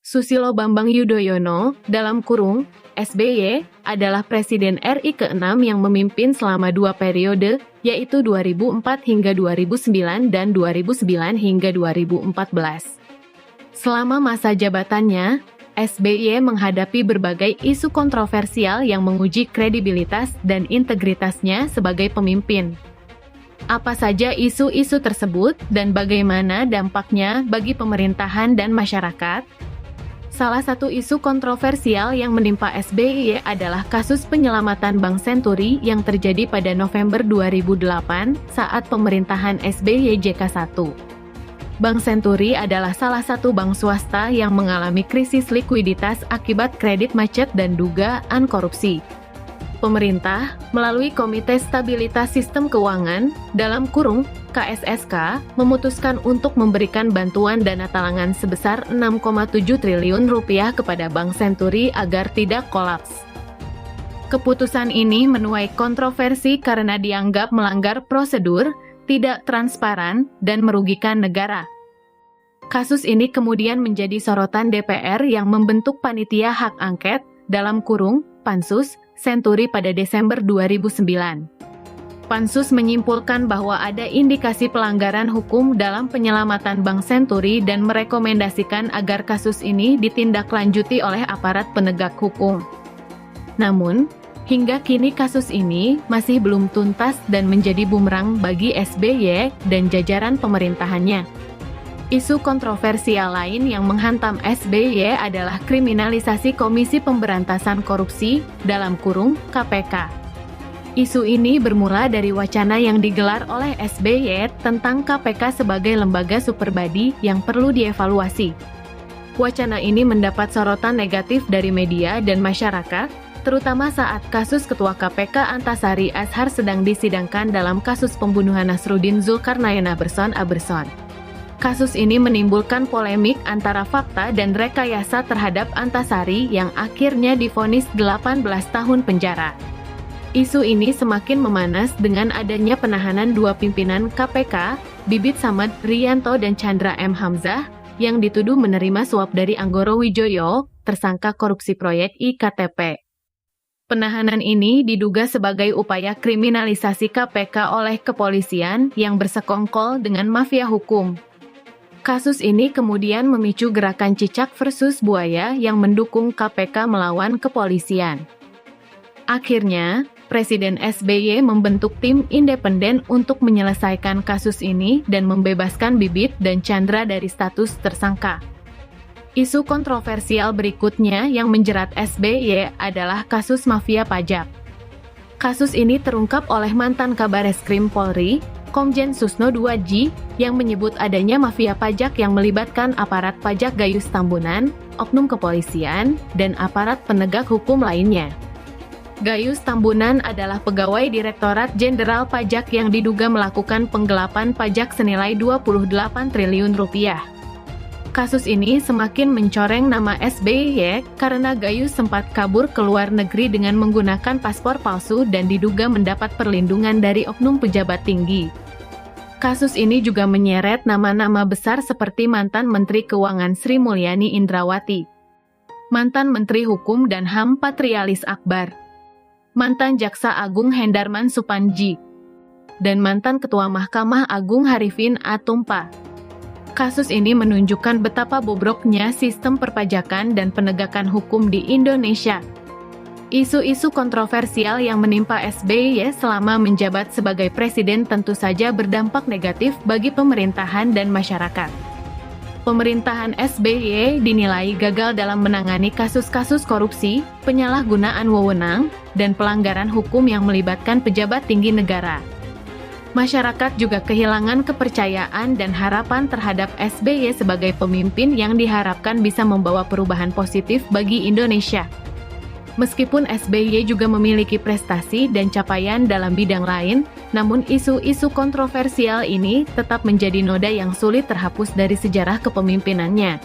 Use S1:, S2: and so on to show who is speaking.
S1: Susilo Bambang Yudhoyono, dalam kurung, SBY, adalah Presiden RI ke-6 yang memimpin selama 2 periode, yaitu 2004 hingga 2009 dan 2009 hingga 2014. Selama masa jabatannya, SBY menghadapi berbagai isu kontroversial yang menguji kredibilitas dan integritasnya sebagai pemimpin. Apa saja isu-isu tersebut dan bagaimana dampaknya bagi pemerintahan dan masyarakat? Salah satu isu kontroversial yang menimpa SBY adalah kasus penyelamatan Bank Senturi yang terjadi pada November 2008 saat pemerintahan SBY JK1. Bank Senturi adalah salah satu bank swasta yang mengalami krisis likuiditas akibat kredit macet dan dugaan korupsi. Pemerintah, melalui Komite Stabilitas Sistem Keuangan, dalam kurung KSSK, memutuskan untuk memberikan bantuan dana talangan sebesar 6,7 triliun rupiah kepada Bank Senturi agar tidak kolaps. Keputusan ini menuai kontroversi karena dianggap melanggar prosedur, tidak transparan, dan merugikan negara. Kasus ini kemudian menjadi sorotan DPR yang membentuk panitia hak angket, dalam kurung, Pansus, Senturi pada Desember 2009. Pansus menyimpulkan bahwa ada indikasi pelanggaran hukum dalam penyelamatan Bank Senturi dan merekomendasikan agar kasus ini ditindaklanjuti oleh aparat penegak hukum. Namun, hingga kini kasus ini masih belum tuntas dan menjadi bumerang bagi SBY dan jajaran pemerintahannya. Isu kontroversial lain yang menghantam SBY adalah kriminalisasi Komisi Pemberantasan Korupsi, dalam kurung, KPK. Isu ini bermula dari wacana yang digelar oleh SBY tentang KPK sebagai lembaga superbadi yang perlu dievaluasi. Wacana ini mendapat sorotan negatif dari media dan masyarakat, terutama saat kasus Ketua KPK Antasari Azhar sedang disidangkan dalam kasus pembunuhan Nasruddin Zulkarnain Aberson. Kasus ini menimbulkan polemik antara fakta dan rekayasa terhadap Antasari yang akhirnya divonis 18 tahun penjara. Isu ini semakin memanas dengan adanya penahanan 2 pimpinan KPK, Bibit Samad Rianto dan Chandra M. Hamzah, yang dituduh menerima suap dari Anggoro Wijoyo, tersangka korupsi proyek IKTP. Penahanan ini diduga sebagai upaya kriminalisasi KPK oleh kepolisian yang bersekongkol dengan mafia hukum. Kasus ini kemudian memicu gerakan cicak versus buaya yang mendukung KPK melawan kepolisian. Akhirnya, Presiden SBY membentuk tim independen untuk menyelesaikan kasus ini dan membebaskan Bibit dan Chandra dari status tersangka. Isu kontroversial berikutnya yang menjerat SBY adalah kasus mafia pajak. Kasus ini terungkap oleh mantan Kabareskrim Polri, Komjen Susno 2J, yang menyebut adanya mafia pajak yang melibatkan aparat pajak Gayus Tambunan, oknum kepolisian, dan aparat penegak hukum lainnya. Gayus Tambunan adalah pegawai Direktorat Jenderal Pajak yang diduga melakukan penggelapan pajak senilai 28 triliun rupiah. Kasus ini semakin mencoreng nama SBY karena Gayus sempat kabur ke luar negeri dengan menggunakan paspor palsu dan diduga mendapat perlindungan dari oknum pejabat tinggi. Kasus ini juga menyeret nama-nama besar seperti mantan Menteri Keuangan Sri Mulyani Indrawati, mantan Menteri Hukum dan HAM Patrialis Akbar, mantan Jaksa Agung Hendarman Supandji, dan mantan Ketua Mahkamah Agung Harifin Atumpa. Kasus ini menunjukkan betapa bobroknya sistem perpajakan dan penegakan hukum di Indonesia. Isu-isu kontroversial yang menimpa SBY selama menjabat sebagai presiden tentu saja berdampak negatif bagi pemerintahan dan masyarakat. Pemerintahan SBY dinilai gagal dalam menangani kasus-kasus korupsi, penyalahgunaan wewenang, dan pelanggaran hukum yang melibatkan pejabat tinggi negara. Masyarakat juga kehilangan kepercayaan dan harapan terhadap SBY sebagai pemimpin yang diharapkan bisa membawa perubahan positif bagi Indonesia. Meskipun SBY juga memiliki prestasi dan capaian dalam bidang lain, namun isu-isu kontroversial ini tetap menjadi noda yang sulit terhapus dari sejarah kepemimpinannya.